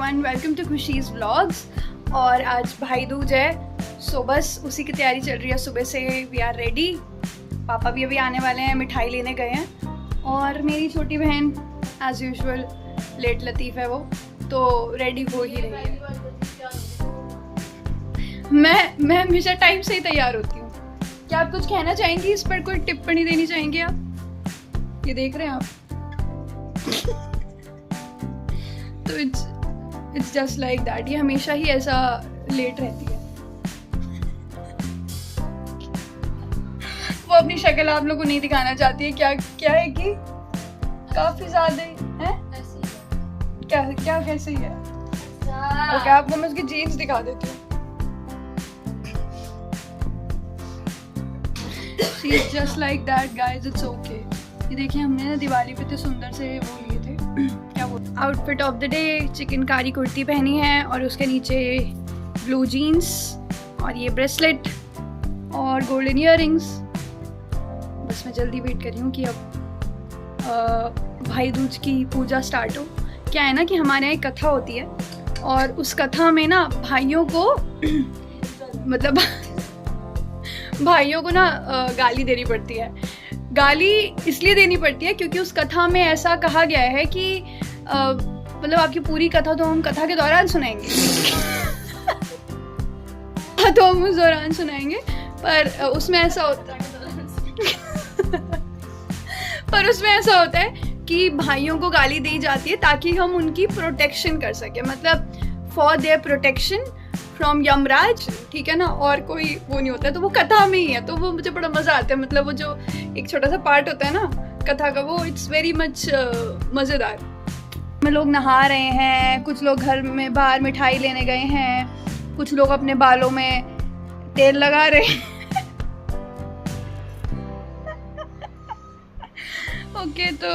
Everyone, welcome to Khushi's vlogs. और आज भाई दूज है, सो बस उसी की तैयारी चल रही है। सुबह से वी आर रेडी। पापा भी अभी आने वाले हैं, मिठाई लेने गए हैं। और मेरी छोटी बहन एज यूजुअल लेट लतीफ़ है, वो तो रेडी हो ही रही है। मैं हमेशा टाइम से ही तैयार होती हूँ। क्या आप कुछ कहना चाहेंगी इस पर, कोई टिप्पणी देनी चाहेंगे आप? ये देख रहे हैं आप तो इट्स जस्ट लाइक दैट। ये हमेशा ही ऐसा लेट रहती है। वो अपनी शक्ल आप लोगों को नहीं दिखाना चाहती है। क्या है कि काफी ज्यादा है। क्या कैसे ही है? ओके, आपको मैं उसकी जीन्स दिखा देती हूँ। She is just like that, guys. It's okay. ये देखिए, हमने ना दिवाली पे तो सुंदर से वो लिए थे क्या वो outfit of the day, chikankari kurti पहनी है और उसके नीचे ब्लू जीन्स और ये ब्रेसलेट और गोल्डन इयररिंग्स। बस मैं जल्दी वेट कर रही हूँ कि अब भाई दूज की पूजा स्टार्ट हो। क्या है ना कि हमारे यहाँ एक कथा होती है और उस कथा में ना भाइयों को मतलब भाइयों को ना गाली देनी पड़ती है। गाली इसलिए देनी पड़ती है क्योंकि उस कथा में ऐसा कहा गया है कि मतलब आपकी पूरी कथा तो हम कथा के दौरान सुनाएंगे तो हम उस दौरान सुनाएंगे, पर उसमें ऐसा होता है पर उसमें ऐसा होता है कि भाइयों को गाली दी जाती है ताकि हम उनकी प्रोटेक्शन कर सके, मतलब for their protection from Yamraj, ठीक है ना। और कोई वो नहीं होता है, तो वो कथा में ही है, तो वो मुझे बड़ा मज़ा आता है। मतलब वो जो एक छोटा सा पार्ट होता है ना कथा का, वो इट्स वेरी मच मज़ेदार। में लोग नहा रहे हैं, कुछ लोग घर में बाहर मिठाई लेने गए हैं, कुछ लोग अपने बालों में तेल लगा रहे हैं ओके, तो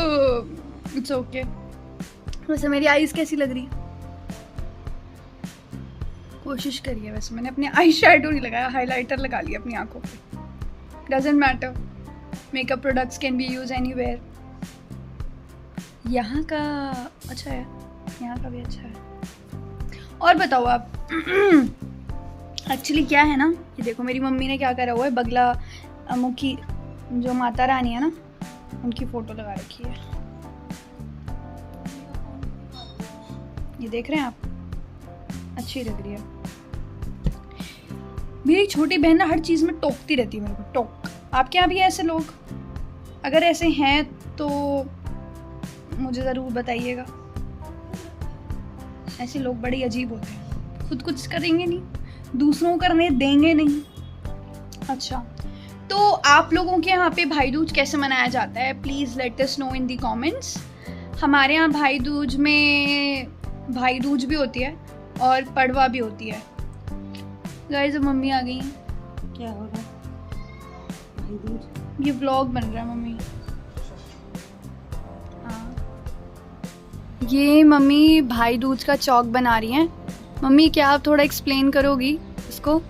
इट्स ओके। वैसे मेरी आईज कैसी लग रही है? कोशिश करिए। वैसे मैंने अपने आई शैडो नहीं लगाया, हाइलाइटर लगा लिया अपनी आंखों पे। Doesn't matter, makeup products can be use anywhere. यहाँ का अच्छा है, यहाँ का भी अच्छा है। और बताओ आप एक्चुअली क्या है ना, ये देखो मेरी मम्मी ने क्या करा हुआ है, बगला मुखी जो माता रानी है ना, उनकी फोटो लगा रखी है। ये देख रहे हैं आप, अच्छी लग रही है। मेरी छोटी बहन ना हर चीज़ में टोकती रहती है मेरे को, टोक। आपके यहाँ भी ऐसे लोग? अगर ऐसे हैं तो मुझे ज़रूर बताइएगा। ऐसे लोग बड़े अजीब होते हैं, खुद कुछ करेंगे नहीं, दूसरों को करने देंगे नहीं। अच्छा, तो आप लोगों के यहाँ पे भाई दूज कैसे मनाया जाता है? Please let us know in the comments. हमारे यहाँ भाई दूज में भाई दूज भी होती है और पड़वा भी होती है। गाइस, अब मम्मी आ गई हैं। क्या हो रहा है? ये व्लॉग बन रहा है मम्मी। हाँ, ये मम्मी भाई दूज का चौक बना रही हैं। मम्मी, क्या आप थोड़ा एक्सप्लेन करोगी इसको?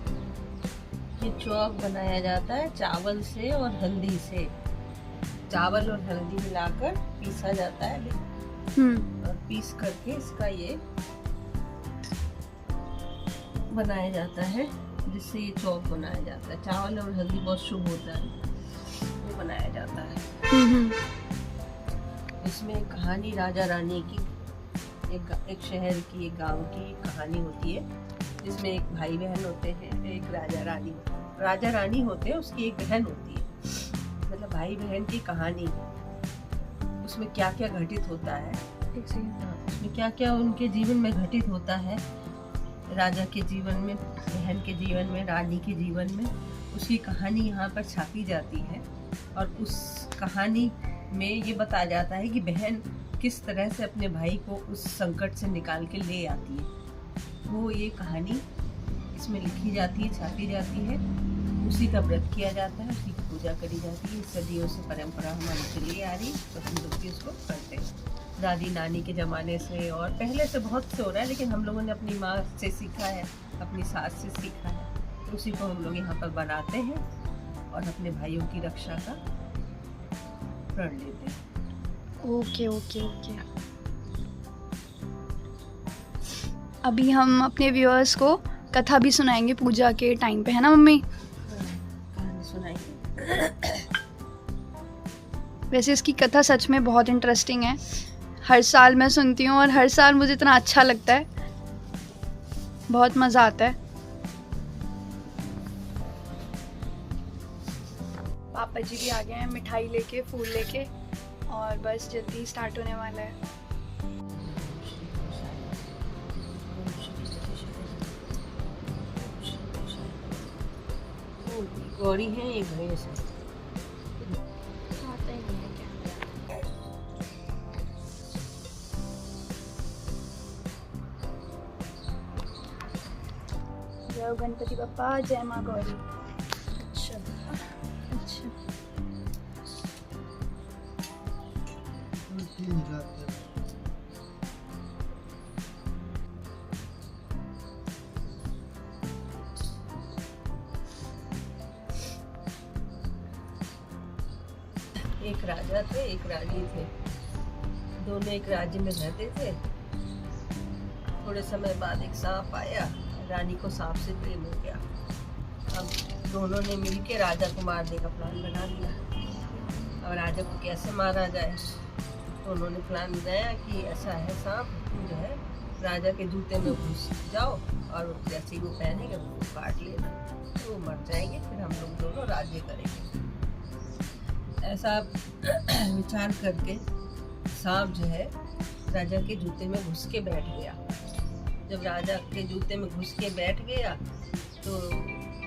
ये चौक बनाया जाता है चावल से और हल्दी से। चावल और हल्दी मिलाकर पीसा जाता है और पीस करके इसका ये बनाया जाता है, जिससे ये चौक बनाया जाता है। चावल और हल्दी बहुत शुभ होता है, वो बनाया जाता है। इसमें एक कहानी राजा रानी की, एक शहर की, एक गांव की कहानी होती है, जिसमें एक भाई बहन होते हैं, एक राजा रानी होते हैं, उसकी एक बहन होती है। मतलब भाई बहन की कहानी, उसमें क्या क्या घटित होता है, उसमें क्या क्या उनके जीवन में घटित होता है, राजा के जीवन में, बहन के जीवन में, रानी के जीवन में, उसकी कहानी यहाँ पर छापी जाती है। और उस कहानी में ये बताया जाता है कि बहन किस तरह से अपने भाई को उस संकट से निकाल के ले आती है। वो ये कहानी इसमें लिखी जाती है, छापी जाती है। उसी का व्रत किया जाता है, उसी की पूजा करी जाती है। सदियों से परंपरा हमारी चली आ रही, तो हम लोग भी उसको करते हैं, दादी नानी के ज़माने से। और पहले से बहुत से हो रहा है, लेकिन हम लोगों ने अपनी माँ से सीखा है, अपनी सास से सीखा है, तो उसी को हम लोग यहाँ पर बनाते हैं और अपने भाइयों की रक्षा का प्रण लेते हैं। Okay okay okay. अभी हम अपने व्यूअर्स को कथा भी सुनाएंगे पूजा के टाइम पे, है ना मम्मी? कहानी सुनाएंगे। वैसे इसकी कथा सच में बहुत इंटरेस्टिंग है, हर साल मैं सुनती हूँ और हर साल मुझे इतना अच्छा लगता है, बहुत मज़ा आता है। पापा जी भी आ गए हैं मिठाई लेके, फूल लेके, और बस जल्दी स्टार्ट होने वाला है। गौरी है, ये गणेश है। जय गणपति बप्पा, जय माँ गौरी। अच्छा अच्छा, एक राजा थे, एक रानी थे। दोनों एक राज्य में रहते थे। थोड़े समय बाद एक सांप आया, रानी को सांप से प्रेम हो गया। अब दोनों ने मिलकर राजा को मारने का प्लान बना लिया। अब राजा को कैसे मारा जाए, तो उन्होंने प्लान बनाया कि ऐसा है, सांप तुम जो है राजा के जूते में घुस जाओ और जैसे ही वो पहनेंगे वो काट लेना, तो वो मर जाएंगे, फिर हम लोग दोनों राज्य करेंगे। ऐसा विचार करके सांप जो है राजा के जूते में घुस के बैठ गया। जब राजा के जूते में घुस के बैठ गया तो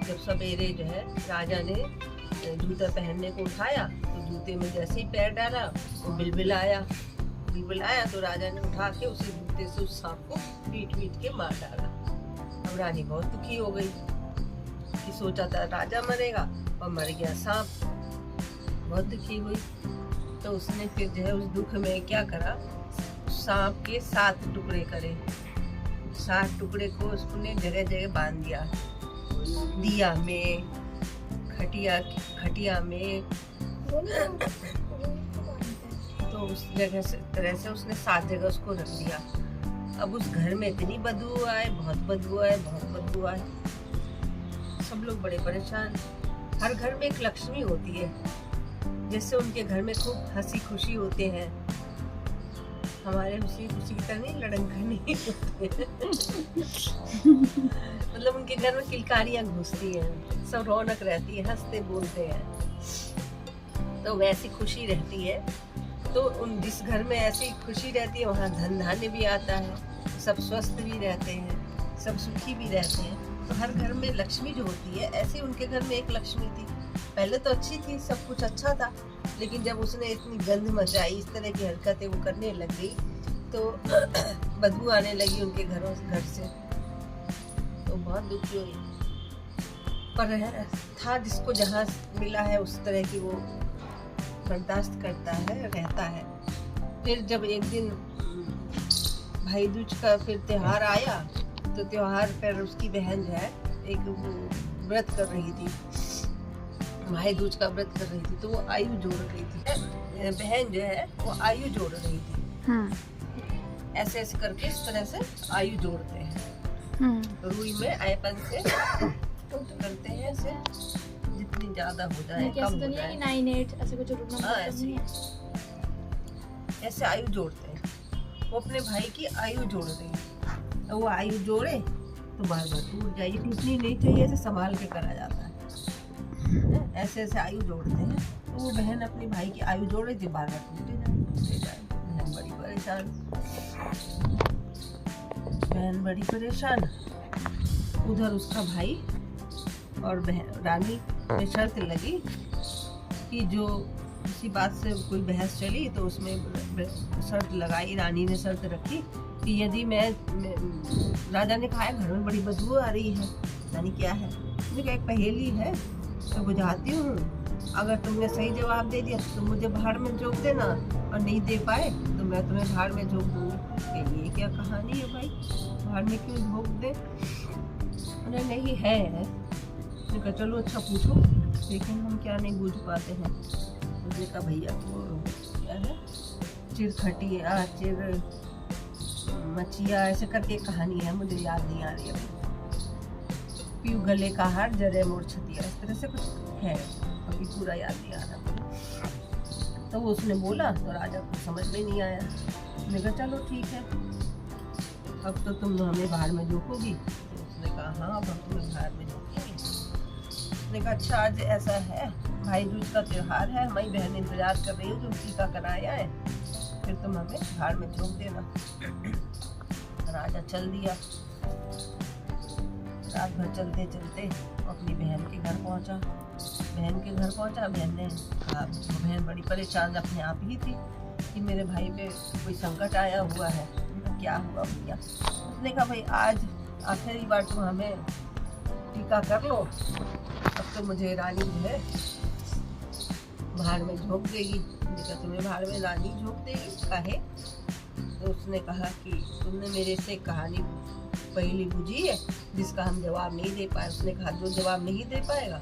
जब सवेरे जो है राजा ने जूता पहनने को उठाया तो जूते में जैसे ही पैर डाला वो बिलबिलाया तो राजा ने उठा के उसी जूते से उस सांप को पीट के मार डाला। अब रानी बहुत दुखी हो गई कि सोचा था राजा मरेगा और मर गया सांप। बहुत दुखी हुई तो उसने फिर जो है उस दुख में क्या करा, सांप के 7 टुकड़े करे। 7 टुकड़े को उसने जगह जगह बांध दिया, दिया में, खटिया में, तो उस जगह से तरह से उसने 7 जगह उसको रख दिया। अब उस घर में इतनी बदबू आए, बहुत बदबू आए। सब लोग बड़े परेशान। हर घर में एक लक्ष्मी होती है, जिससे उनके घर में खूब हंसी खुशी होते हैं। हमारे हंसी खुशी की तरह नहीं, लड़नखड़ नहीं होते। मतलब उनके घर में किलकारियां घुसती हैं, सब रौनक रहती है, हंसते बोलते हैं, तो वैसी खुशी रहती है। तो उन जिस घर में ऐसी खुशी रहती है वहाँ धन धान्य भी आता है, सब स्वस्थ भी रहते हैं, सब सुखी भी रहते हैं। तो हर घर में लक्ष्मी जो होती है, ऐसे उनके घर में एक लक्ष्मी थी। पहले तो अच्छी थी, सब कुछ अच्छा था, लेकिन जब उसने इतनी गंध मचाई, इस तरह की हरकतें वो करने लग गई, तो बदबू आने लगी उनके घर से। तो बहुत दुखी हुई, पर था जिसको जहाँ मिला है उस तरह की वो बर्दाश्त करता है, रहता है। फिर जब एक दिन भाई दूज का फिर त्योहार आया, तो त्योहार पर उसकी बहन जो है एक व्रत कर रही थी, भाई दूज का व्रत कर रही थी, तो वो आयु जोड़ रही थी। बहन जो है वो आयु जोड़ रही थी। ऐसे ऐसे करके इस तरह से आयु जोड़ते हैं। रुई में आयपन से करते हैं, ऐसे जितनी ज्यादा हो जाए, कम हो जाए, 9 8 ऐसे कुछ रुकना। हाँ, ऐसे आयु जोड़ते हैं। वो अपने भाई की आयु जोड़ रही है। वो आयु जोड़े तो बार बार टूट जाए, टूटनी नहीं चाहिए, ऐसे संभाल के करा जाता है। ऐसे ऐसे आयु जोड़ते हैं। तो वो बहन अपने भाई की आयु जोड़ रही थी, बार बार टूटे जाए। बहन बड़ी परेशान। उधर उसका भाई और बहन रानी में शर्त लगी कि जो किसी बात से कोई बहस चली तो उसमें शर्त लगाई, रानी ने शर्त रखी कि यदि मैं राजा ने कहा घर में बड़ी बदबू आ रही है, रानी क्या है, मैंने कहा एक पहेली है तो बुझाती हूँ, अगर तुमने सही जवाब दे दिया तो मुझे भाड़ में झोंक देना, और नहीं दे पाए तो मैं तुम्हें भाड़ में झोंक दूंगी। ये क्या कहानी है भाई, भाड़ में क्यों झोंक दे? उन्हें नहीं है। मैंने कहा चलो अच्छा पूछो, लेकिन हम क्या नहीं बूझ पाते हैं। मुझे कहा भैया वो क्या है, चिर खटिया चिर मचिया ऐसे करके कहानी है, मुझे याद नहीं आ रही अभी। पीऊ गले का हार जरे मोर छतिया, इस तरह से कुछ है, अभी पूरा याद नहीं आ रहा मुझे। तो वो उसने बोला तो राजा को समझ में नहीं आया। मैंने कहा चलो ठीक है, अब तो तुम हमें बाहर में झोंकोगी। तो उसने कहा हाँ अब हम तुम्हें बाहर में झोंकेंगे। उसने कहा अच्छा आज ऐसा है, भाई दूज का त्योहार है, हमारी बहन इंतजार कर रही है जो टीका कराया है, फिर तुम हमें बाहर में झोंक देना। राजा चल दिया। रात भर चलते चलते अपनी बहन के घर पहुंचा। बहन ने कहा, बहन बड़ी परेशान अपने आप ही थी कि मेरे भाई पे कोई संकट आया हुआ है। क्या हुआ भैया? उसने कहा भाई आज आखिरी बार तुम हमें टीका कर लो, अब तो मुझे रानी जो है बाहर में झोंक देगी। कहा तुम्हें बाहर में रानी झोंक देगी काहे? तो उसने कहा कि तुमने मेरे से कहानी पहली बुझी है जिसका हम जवाब नहीं दे पाए। उसने कहा जो जवाब नहीं दे पाएगा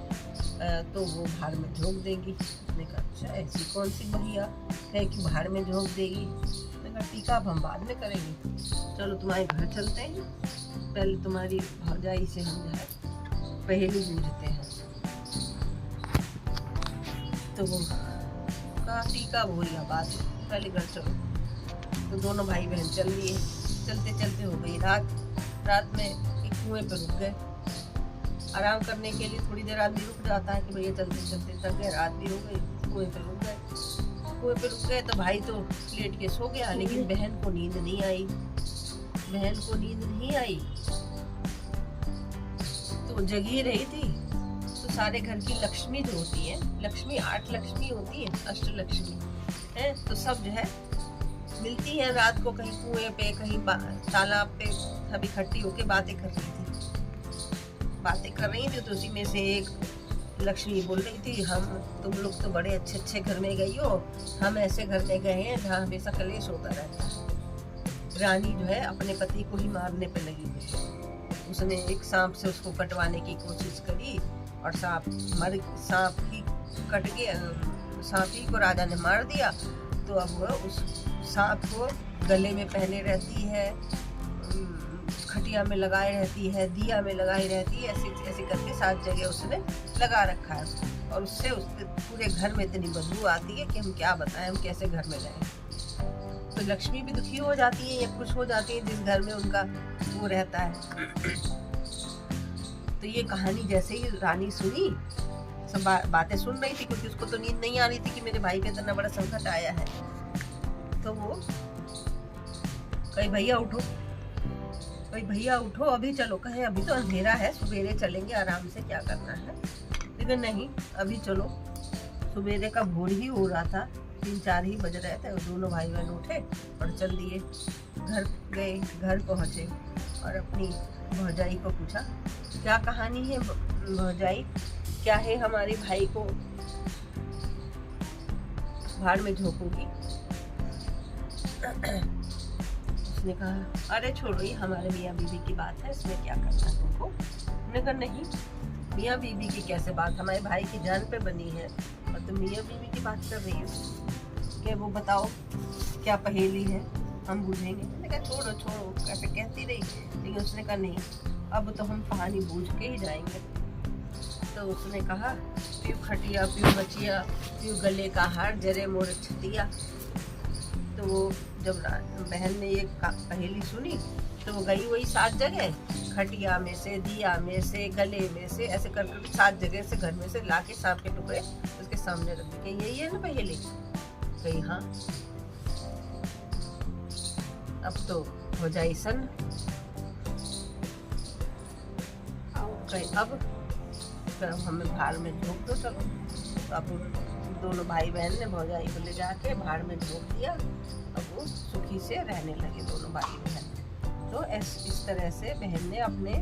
तो वो बाहर में झोंक देगी। उसने कहा अच्छा ऐसी कौन सी बढ़िया है कि बाहर में झोंक देगी? उसने कहा टीका अब हम बाद में करेंगे, चलो तुम्हारे घर चलते हैं, पहले तुम्हारी भौजाई से हम जो है पहेली बूझते हैं। तो वो कहा टीका भूलिया बात, पहले घर चलो। तो दोनों भाई बहन चल लिए। चलते चलते हो गई रात में एक कुएं पर रुक गए आराम करने के लिए। थोड़ी देर आदमी रुक जाता है कि भैया चलते चलते थक गए, रात भी हो गई। कुएं पे रुक गए तो भाई तो लेट के सो गया, लेकिन बहन को नींद नहीं आई। तो जगी रही थी। तो सारे घर की लक्ष्मी जो होती है, लक्ष्मी 8 लक्ष्मी होती है, अष्टलक्ष्मी है, तो सब जो है मिलती है रात को कहीं कुएं पे कहीं तालाब पे, सब इकट्ठी होके बातें कर रही थी। तो उसी में से एक लक्ष्मी बोल रही थी, तुम लोग तो बड़े अच्छे घर में गई हो, हम ऐसे घर में गए हैं जहाँ हमेशा कलेश होता रहता है। रानी जो है अपने पति को ही मारने पे लगी हुई है। उसने एक सांप से उसको कटवाने की कोशिश करी और सांप ही कट गया, सांप ही को राजा ने मार दिया। तो अब वह उस सांप को गले में पहने रहती है, खटिया में लगाए रहती है, दिया में लगाई रहती है, ऐसे करके 7 जगह उसने लगा रखा है उसको। और उससे पूरे घर में इतनी बदबू आती है कि हम क्या बताएं, हम कैसे घर में रहें। तो लक्ष्मी भी दुखी हो जाती है या खुश हो जाती है जिस घर में उनका वो रहता है। तो ये कहानी जैसे ही रानी सुनी, सब बातें सुन रही थी क्योंकि उसको तो नींद नहीं आ रही थी कि मेरे भाई पे इतना बड़ा संकट आया है। तो वो कहीं भैया उठो अभी चलो, कहे अभी तो अंधेरा है, सवेरे चलेंगे आराम से, क्या करना है। लेकिन नहीं, अभी चलो। सवेरे का भोर ही हो रहा था, 3-4 ही बज रहे थे। दोनों भाई बहन उठे और चल दिए। घर पहुंचे और अपनी भौजाई को पूछा क्या कहानी है भौजाई, क्या है हमारे भाई को भाड़ में झोंकोगी? उसने कहा अरे छोड़ो, ये हमारे मियाँ बीवी की बात है, इसमें क्या करना है तुमको। उसने कहा नहीं, मियाँ बीवी की कैसे बात, हमारे भाई की जान पे बनी है और तुम मियाँ बीवी की बात कर रही हो। क्या वो बताओ क्या पहेली है, हम बूझेंगे। मैंने कहा छोड़ो ऐसे कहती रही। लेकिन उसने कहा नहीं, अब तो हम कहानी बूझ के ही जाएंगे। तो उसने कहा प्यू खटिया प्यू बचिया प्यू गले का हार जरे मोर छतिया। तो वो जब बहन ने ये पहेली सुनी तो वो गई वही 7 जगह, खटिया में से, दिया में से, गले में से, ऐसे करके 7 जगह से घर में से लाके सांप के टुकड़े उसके सामने रख दिए। यही है ना पहेली? कही हाँ। अब तो हो जाए सन। अब हमें भाड़ में झोंक दो चलो। तो अब दोनों भाई बहन ने भौजाई को ले जाके भाड़ में झोंक दिया। अब वो सुखी से रहने लगे दोनों भाई बहन। तो इस तरह से बहन ने अपने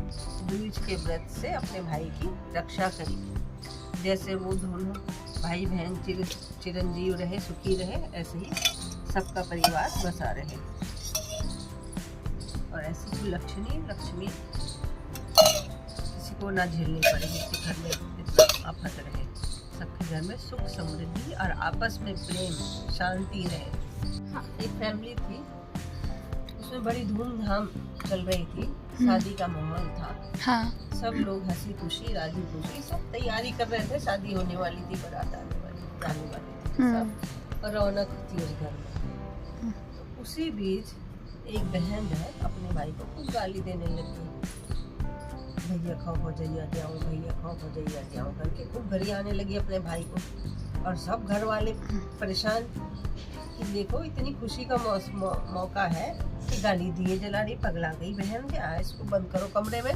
दूज के व्रत से अपने भाई की रक्षा करी। जैसे वो दोनों भाई बहन चिरंजीव रहे, सुखी रहे, ऐसे ही सबका परिवार बसा रहे। और ऐसी कोई लक्ष्मी किसी को ना झेलनी पड़े, जिसके घर में इतना आफत रहे, सबके घर में सुख समृद्धि और आपस में प्रेम शांति रहे। हाँ, एक फैमिली थी, उस उसमें बड़ी धूमधाम चल रही थी, शादी का माहौल था। हाँ। सब लोग हंसी खुशी राजी खुशी सब तैयारी कर रहे थे, शादी होने वाली थी, बारात आने वाली जाने वाली थी, सब रौनक थी उस घर में। तो उसी बीच एक बहन है अपने भाई को खूब गाली देने लगी, भैया खाओ भौजैया जाओ, भैया खाओ भौजैया जाओ करके खूब घड़ी आने लगी अपने भाई को। और सब घर वाले परेशान कि देखो इतनी खुशी का मौका है कि गाली दिए जला रही, पगला गई बहन, क्या इसको बंद करो कमरे में।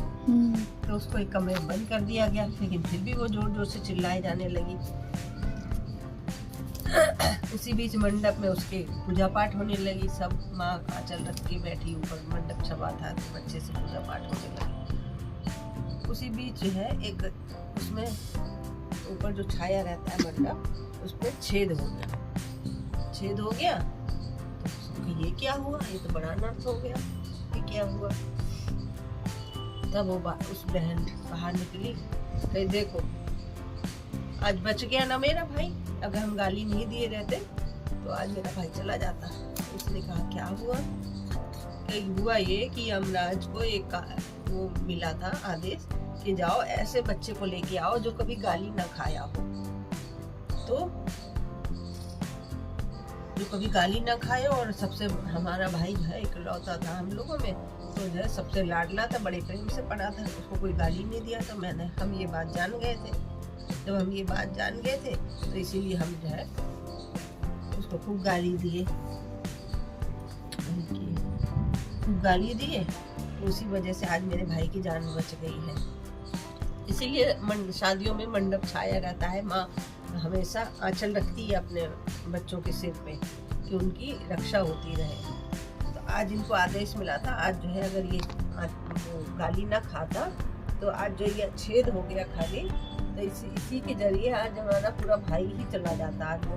तो उसको एक कमरे में बंद कर दिया गया, लेकिन फिर भी वो जोर जोर से चिल्लाए जाने लगी। उसी बीच मंडप में उसके पूजा पाठ होने लगी, सब माँ आंचल रख के बैठी ऊपर, मंडप छपा था, बच्चे से पूजा पाठ होने लगी। उसी बीच जो है एक उसमें ऊपर जो छाया रहता है मंडप, उस पर छेद हो गया। तो ये क्या हुआ, ये तो बड़ा अनर्थ हो गया, ये क्या हुआ। तब वो उस बहन बाहर निकली, कही देखो आज बच गया ना मेरा भाई, अगर हम गाली नहीं दिए रहते तो आज मेरा भाई चला जाता। उसने कहा क्या हुआ, हुआ ये कि यमराज को एक वो मिला था आदेश कि जाओ ऐसे बच्चे को लेके आओ जो कभी गाली ना खाया हो, तो जो कभी गाली ना खाए, और सबसे हमारा भाई है इकलौता था हम लोगों में, तो जो है सबसे लाडला था, बड़े प्रेम से पढ़ा था, उसको कोई गाली नहीं दिया। तो हम ये बात जान गए थे, जब हम ये बात जान गए थे तो इसीलिए हम जो है उसको खूब गाली दिए, तो उसी वजह से आज मेरे भाई की जान बच गई है। इसीलिए शादियों में मंडप छाया रहता है, माँ हमेशा आंचल रखती है अपने बच्चों के सिर पे कि उनकी रक्षा होती रहे। तो आज इनको आदेश मिला था, आज जो है अगर ये गाली ना खाता तो आज जो ये छेद हो गया खाली, तो इसी के जरिए आज हमारा पूरा भाई ही चला जाता, आज वो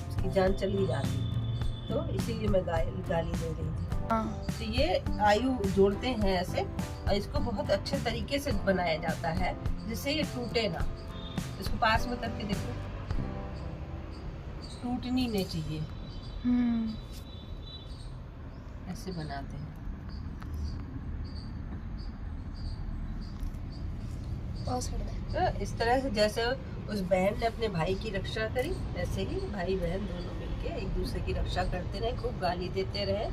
उसकी जान चली जाती। तो इसीलिए मैं गाली दे रही थी। तो ये आयु जोड़ते हैं ऐसे, और इसको बहुत अच्छे तरीके से बनाया जाता है जिससे ये टूटे ना। इसको पास में करके देखो, टूटनी नहीं चाहिए, ऐसे बनाते हैं। तो इस तरह से जैसे उस बहन ने अपने भाई की रक्षा करी, ऐसे ही भाई बहन दोनों मिलके एक दूसरे की रक्षा करते रहे, खूब गाली देते रहे,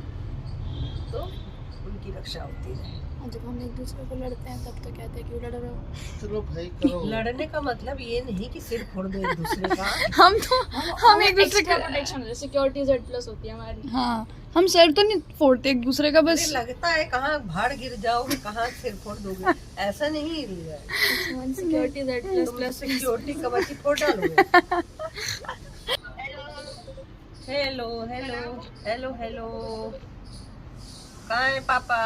तो उनकी रक्षा होती रहे। जब हम एक दूसरे को लड़ते हैं तब तो कहते हैं क्यों लड़ रहे हो। चलो भाई करो। लड़ने का मतलब ये नहीं कि सिर फोड़ दो एक दूसरे का। हम एक दूसरे का प्रोटेक्शन, सिक्योरिटी Z+ होती है हमारी। हाँ, हम सर तो नहीं फोड़ते एक दूसरे का, बस लगता है कहाँ भाड़ गिर जाओगे, कहाँ सिर फोड़ दोगे, ऐसा नहीं है। सिक्योरिटी Z++ सिक्योरिटी कवच फोड़ डालोगे। हेलो हेलो हेलो हेलो, कहाँ है पापा?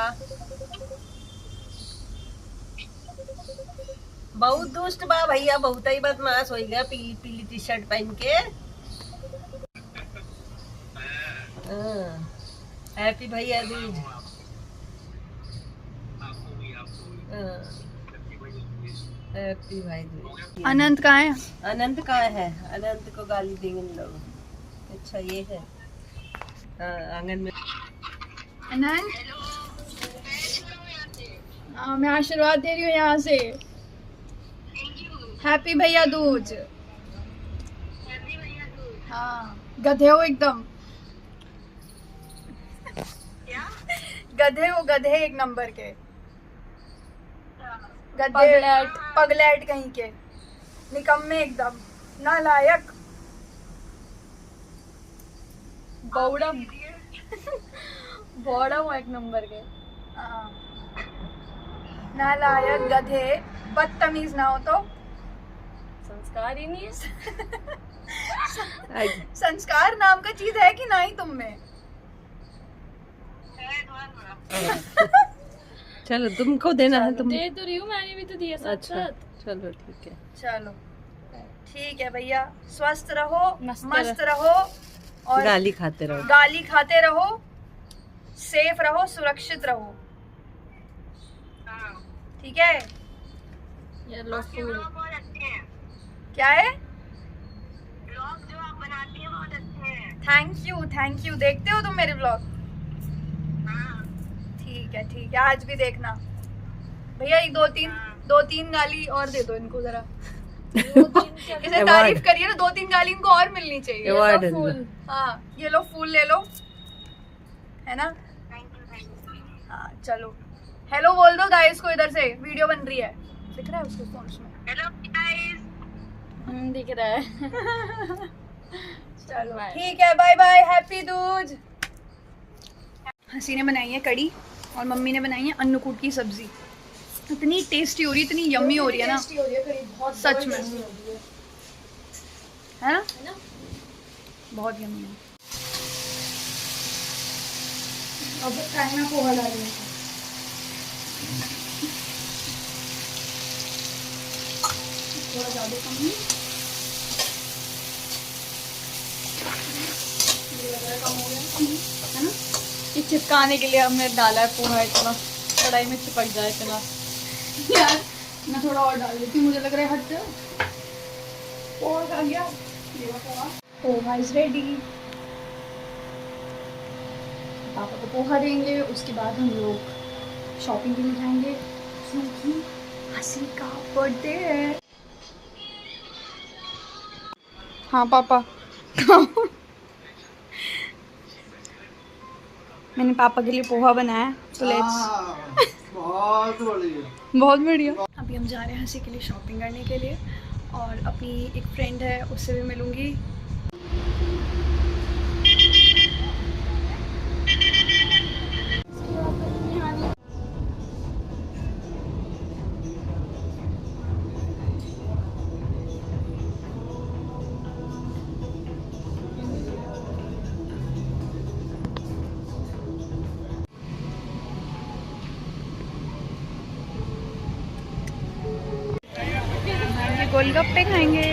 बहुत दुष्ट बा भैया, बहुत ही बदमाश हो गया, पीली पीली टी शर्ट पहन के। हैप्पी भैया दूज। हैप्पी भाई दूज। अनंत कहाँ है? अनंत कहाँ है? अनंत को गाली देंगे लोग। अच्छा ये है आंगन में। अनंत, मैं आशीर्वाद दे रही हूँ यहाँ से। हैप्पी भैया दूज। हाँ, गधे हो एकदम। गधे हो, गधे एक नंबर के गधे, पगलेट कहीं के, निकम्मे एकदम, नालायक, बौड़म बौड़म एक नंबर के। हाँ, नालायक, गधे, बदतमीज ना हो तो संस्कार ही नहीं है। संस्कार नाम का चीज है कि नहीं तुम में? चलो तुमको देना है, तुम दे तो रही हूँ, मैंने भी तो दिया साथ अच्छा साथ। चलो ठीक है। चलो ठीक है भैया, स्वस्थ रहो, मस्त मस्त रहो, और गाली खाते रहो। गाली खाते रहो, सेफ रहो, सुरक्षित रहो, ठीक है? ये लो फूल। क्या है? थैंक यू, देखते हो तुम मेरे ब्लॉग? ठीक है आज भी देखना भैया, एक दो तीन गाली और दे दो इनको जरा। इसे तारीफ करिए ना, 2-3 गाली इनको और मिलनी चाहिए। हाँ ये लो फूल ले लो, है ना। हाँ चलो हेलो बोल दो गाइस को, इधर से वीडियो बन रही है, दिख रहा है उसके फोन में। हेलो गाइस, दिख रहा है। चलो ठीक है, बाय बाय, हैप्पी दूज। हंसी ने बनाई है कड़ी और मम्मी ने बनाई है अन्नकूट की सब्जी। इतनी टेस्टी हो रही है, इतनी यम्मी हो रही है ना, सच में, है ना, बहुत यम्मी है। अब टाइम में पोहा डाल रही हूँ, थोड़ा ज़्यादा कम है, कम हो गया है ना। ये चिपकाने के लिए हमने डाला है पोहा, इतना कढ़ाई में चिपक जाए इतना। यार मैं थोड़ा और डाल देती हूँ, मुझे लग रहा है हट जाओ। पोहा आ गया, पोहा इज रेडी। पापा को पोहा देंगे, उसके बाद हम लोग शॉपिंग के लिए जाएंगे क्योंकि हंसी का बर्थडे है। हाँ पापा मैंने पापा के लिए पोहा बनाया, तो लेट्स। बहुत बढ़िया। अभी हम जा रहे हैं हंसी के लिए शॉपिंग करने के लिए, और अपनी एक फ्रेंड है उससे भी मिलूंगी। गोलगप्पे खाएंगे।